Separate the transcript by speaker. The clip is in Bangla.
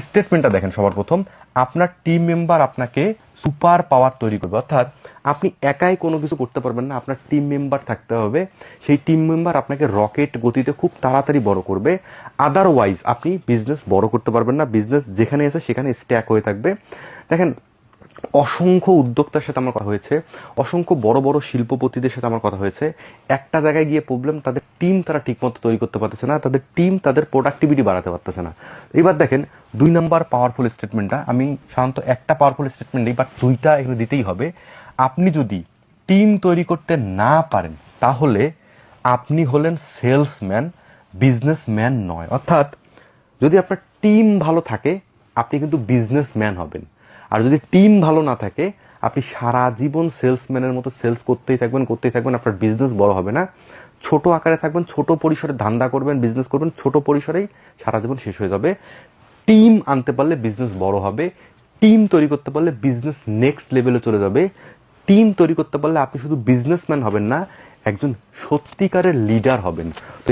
Speaker 1: স্টেটমেন্টটা দেখেন। সবার প্রথম, আপনার টিম মেম্বার আপনাকে সুপার পাওয়ার তৈরি করবে, অর্থাৎ আপনি একাই কোনো কিছু করতে পারবেন না, আপনার টিম মেম্বার থাকতে হবে। সেই টিম মেম্বার আপনাকে রকেট গতিতে খুব তাড়াতাড়ি বড় করবে, আদারওয়াইজ আপনি বিজনেস বড় করতে পারবেন না, বিজনেস যেখানে আছে সেখানে স্ট্যাক হয়ে থাকবে। দেখেন, অসংখ্য উদ্যোক্তার সাথে আমার কথা হয়েছে, অসংখ্য বড় বড় শিল্পপতিদের সাথে আমার কথা হয়েছে। একটা জায়গায় গিয়ে প্রবলেম, তাদের টিম তারা ঠিকমতো তৈরি করতে পারতেছে না, তাদের টিম তাদের প্রোডাক্টিভিটি বাড়াতে পারতেছে না। এবার দেখেন 2 নম্বর পাওয়ারফুল স্টেটমেন্টটা, আমি সাধারণত একটা পাওয়ারফুল স্টেটমেন্ট দিই, বাট 2টা এখানে দিতেই হবে। আপনি যদি টিম তৈরি করতে না পারেন তাহলে আপনি হলেন সেলসম্যান, বিজনেসম্যান নয়। অর্থাৎ যদি আপনার টিম ভালো থাকে আপনি কিন্তু বিজনেসম্যান হবেন, আর যদি টিম ভালো না থাকে আপনি সারা জীবন সেলসম্যানের মতো সেলস করতেই থাকবেন, আপনার বিজনেস বড় হবে না। ছোট আকারে থাকবেন, ছোট পরিসরে ধান্দা করবেন, বিজনেস করবেন, ছোট পরিসরেই সারা জীবন শেষ হয়ে যাবে। টিম আনতে পারলে বিজনেস বড় হবে, টিম তৈরি করতে পারলে বিজনেস নেক্সট লেভেলে চলে যাবে। টিম তৈরি করতে পারলে আপনি শুধু বিজনেসম্যান হবেন না, একজন সত্যিকারের লিডার হবেন। তো